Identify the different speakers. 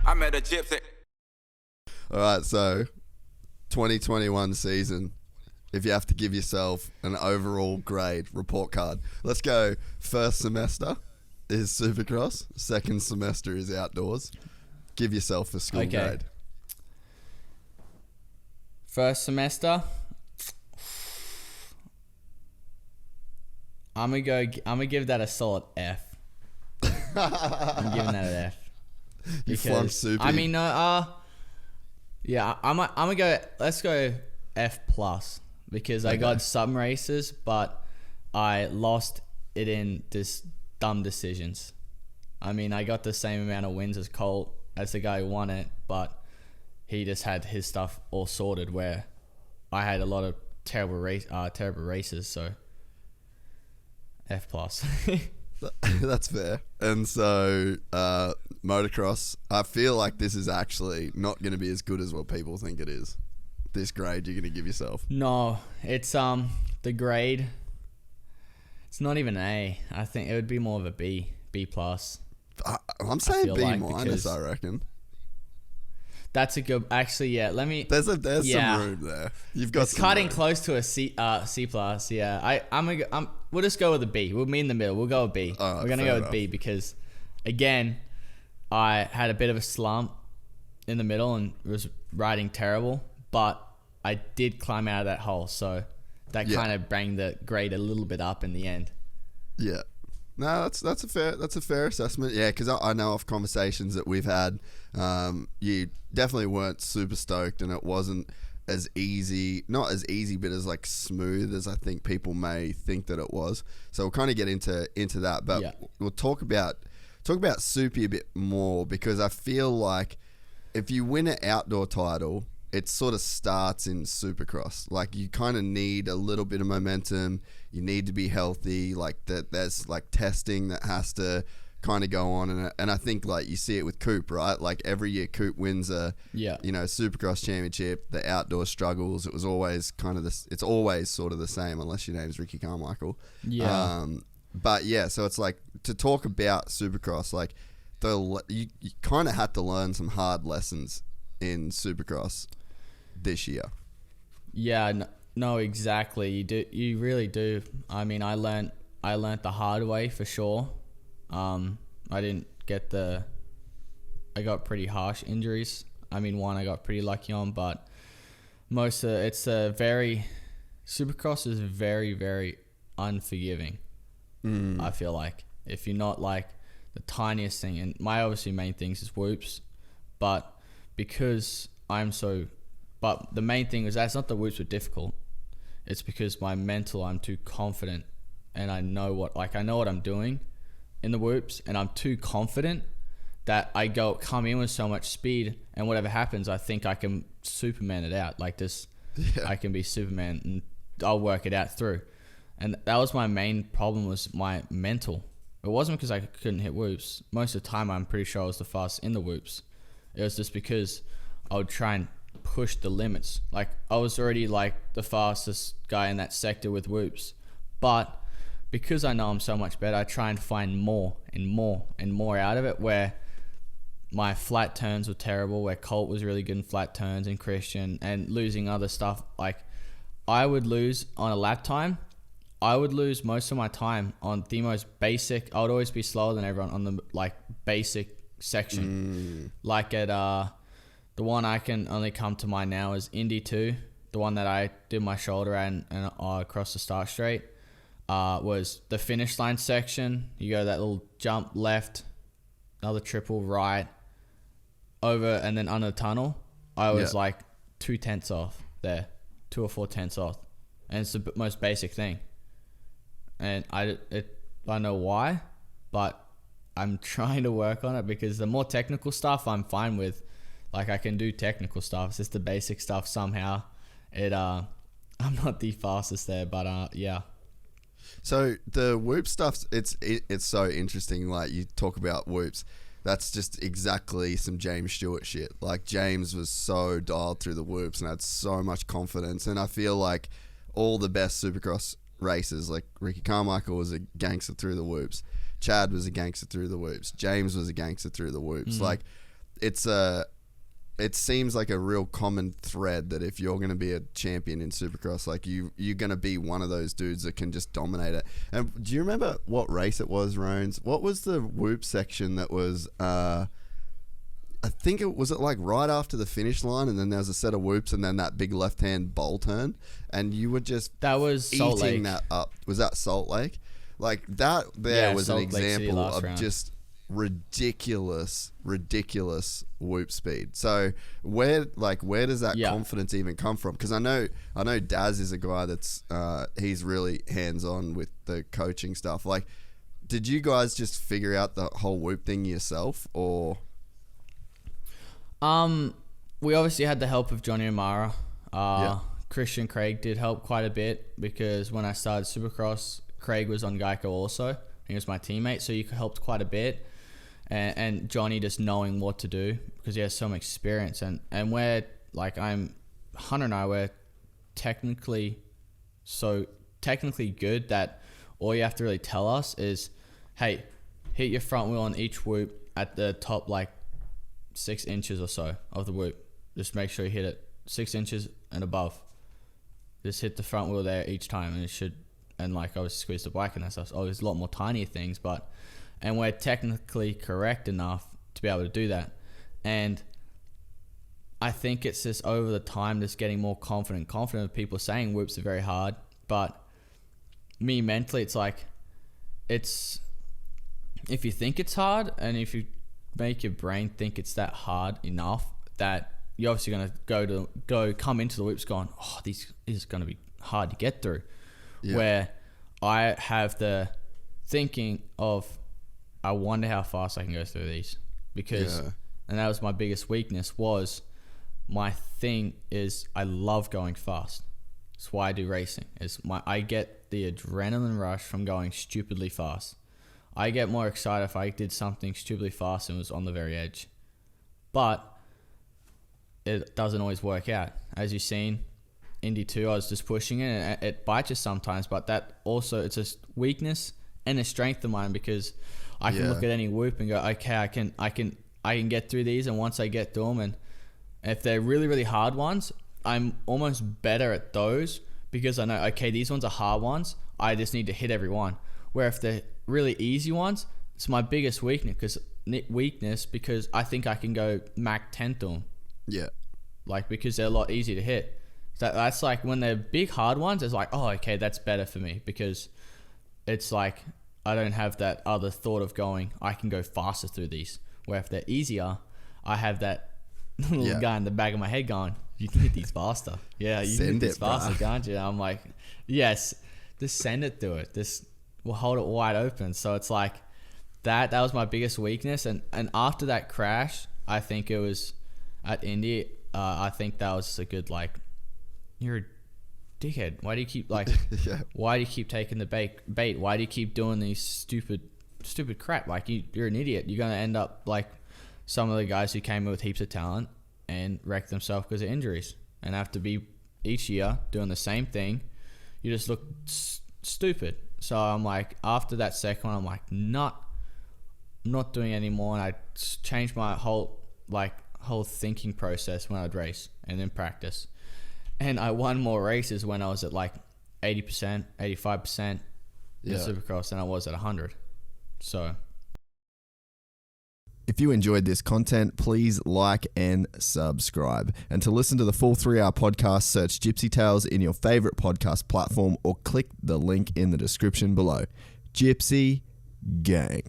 Speaker 1: I met a gypsy.
Speaker 2: All right, so 2021 season. If you have to give yourself an overall grade report card, let's go. First semester is Supercross. Second semester is outdoors. Give yourself a school grade.
Speaker 3: First semester, I'm gonna give that a solid F. I'm giving that an F.
Speaker 2: You flunked Super.
Speaker 3: I mean, yeah, I'm gonna go. Let's go F plus because I got some races, but I lost it in just dumb decisions. I mean, I got the same amount of wins as Colt, as the guy who won it, but he just had his stuff all sorted where I had a lot of terrible races, so F plus.
Speaker 2: That's fair. And so, motocross, I feel like this is actually not going to be as good as what people think it is. This grade you're going to give yourself.
Speaker 3: No, it's the grade. It's not even an A. I think it would be more of a B plus.
Speaker 2: I'm saying B
Speaker 3: like,
Speaker 2: minus. I reckon.
Speaker 3: That's a good. Actually, yeah. Let me.
Speaker 2: There's some room there. You've got.
Speaker 3: It's cutting close to a C plus. Yeah. We'll just go with a B. We'll meet in the middle. We'll go with B. We're gonna go with B because, again, I had a bit of a slump in the middle and was riding terrible, but I did climb out of that hole, so that kind of bring the grade a little bit up in the end.
Speaker 2: Yeah. No, that's a fair assessment. Yeah, because I know of conversations that we've had, you definitely weren't super stoked, and it wasn't as easy, not as easy, but as like smooth as I think people may think that it was. So we'll kind of get into that, but we'll talk about Soupy a bit more because I feel like if you win an outdoor title, it sort of starts in Supercross. Like you kind of need a little bit of momentum. You need to be healthy. Like that, there's like testing that has to kind of go on, and I think like you see it with Coop, right? Like every year Coop wins a Supercross championship. The outdoor struggles. It was always kind of this. It's always sort of the same unless your name's Ricky Carmichael.
Speaker 3: Yeah.
Speaker 2: But yeah, so it's like to talk about Supercross, like you kind of had to learn some hard lessons in Supercross this year.
Speaker 3: Yeah, no, exactly. You really do. I mean, I learnt the hard way for sure. I didn't get I got pretty harsh injuries. I mean, one I got pretty lucky on, but Supercross is very, very unforgiving. I feel like if you're not like the tiniest thing, and my obviously main things is whoops, but because but the main thing is that's not the whoops were difficult. It's because my mental, I'm too confident, and I know what I'm doing in the whoops, and I'm too confident that I come in with so much speed, and whatever happens, I think I can Superman it out like this. I can be Superman, and I'll work it out through. And that was my main problem, was my mental. It wasn't because I couldn't hit whoops. Most of the time, I'm pretty sure I was the fastest in the whoops. It was just because I would try and push the limits. Like I was already like the fastest guy in that sector with whoops, but because I know I'm so much better, I try and find more and more and more out of it, where my flat turns were terrible, where Colt was really good in flat turns, and Christian, and losing other stuff. Like I would lose on a lap time. I would lose most of my time on the most basic. I would always be slower than everyone on the like basic section. Like at the one I can only come to mind now is Indy 2. The one that I did my shoulder at and across the start straight was the finish line section. You go that little jump left, another triple right, over and then under the tunnel. I was like 2 tenths off there, 2 or 4 tenths off, and it's the most basic thing. And I know why, but I'm trying to work on it because the more technical stuff I'm fine with. Like I can do technical stuff. It's just the basic stuff somehow. I'm not the fastest there, but yeah.
Speaker 2: So the whoop stuff, it's so interesting. Like you talk about whoops, that's just exactly some James Stewart shit. Like James was so dialed through the whoops and had so much confidence. And I feel like all the best Supercross racers, like Ricky Carmichael was a gangster through the whoops. Chad was a gangster through the whoops. James was a gangster through the whoops. Like it seems like a real common thread that if you're going to be a champion in Supercross, like you're going to be one of those dudes that can just dominate it. And do you remember what race it was, Rones? What was the whoop section that was, I think it was like right after the finish line, and then there was a set of whoops and then that big left-hand bowl turn, and you were just
Speaker 3: that was Salt
Speaker 2: eating
Speaker 3: Lake.
Speaker 2: that up. Was that Salt Lake? Like that there was
Speaker 3: Salt
Speaker 2: an
Speaker 3: Lake City
Speaker 2: example
Speaker 3: last
Speaker 2: of
Speaker 3: round.
Speaker 2: just ridiculous whoop speed. So where does that confidence even come from? Because I know Daz is a guy that's he's really hands-on with the coaching stuff. Like, did you guys just figure out the whole whoop thing yourself, or?
Speaker 3: We obviously had the help of Johnny O'Mara. Christian Craig did help quite a bit, because when I started Supercross, Craig was on Geico also. He was my teammate, so he helped quite a bit. And Johnny just knowing what to do, because he has so much experience. And we're like, Hunter and I were technically good that all you have to really tell us is, hey, hit your front wheel on each whoop at the top like 6 inches or so of the whoop. Just make sure you hit it 6 inches and above. Just hit the front wheel there each time, and it should, and like obviously squeeze the bike and that stuff. Oh, there's a lot more tinier things, and we're technically correct enough to be able to do that. And I think it's just over the time just getting more confident of people saying whoops are very hard. But me mentally, it's like, if you think it's hard, and if you make your brain think it's that hard enough, that you're obviously going to come into the whoops going, oh, this is going to be hard to get through. Yeah. Where I have the thinking of, I wonder how fast I can go through these, because, and that was my biggest weakness, was my thing is I love going fast. That's why I do racing. I get the adrenaline rush from going stupidly fast. I get more excited if I did something stupidly fast and was on the very edge. But it doesn't always work out. As you've seen, Indy 2, I was just pushing it, and it bites you sometimes, but that also, it's a weakness and a strength of mine, because I can look at any whoop and go, okay, I can get through these, and once I get through them, and if they're really, really hard ones, I'm almost better at those, because I know, okay, these ones are hard ones, I just need to hit every one. Where if they're really easy ones, it's my biggest weakness, because I think I can go Mach 10 to them. Yeah. Like, because they're a lot easier to hit. That's like, when they're big, hard ones, it's like, oh, okay, that's better for me, because it's like, I don't have that other thought of going, I can go faster through these. Where if they're easier, I have that little guy in the back of my head going, you can hit these faster. Yeah, you can hit these faster, can't you? And I'm like, yes, just send it to it. Just, we'll hold it wide open. So it's like, that was my biggest weakness. And after that crash, I think it was at Indy, I think that was a good, like, you're a dickhead. Why do you keep why do you keep taking the bait? Why do you keep doing these stupid crap? Like, you're an idiot. You're going to end up like some of the guys who came in with heaps of talent and wrecked themselves because of injuries, and have to be each year doing the same thing. You just look stupid. So I'm like, after that second one, I'm like, I'm not doing it anymore. And I changed my whole thinking process when I'd race and then practice. And I won more races when I was at like 80%, 85% in Supercross than I was at 100. So,
Speaker 1: if you enjoyed this content, please like and subscribe. And to listen to the full 3-hour podcast, search Gypsy Tales in your favorite podcast platform, or click the link in the description below. Gypsy Gang.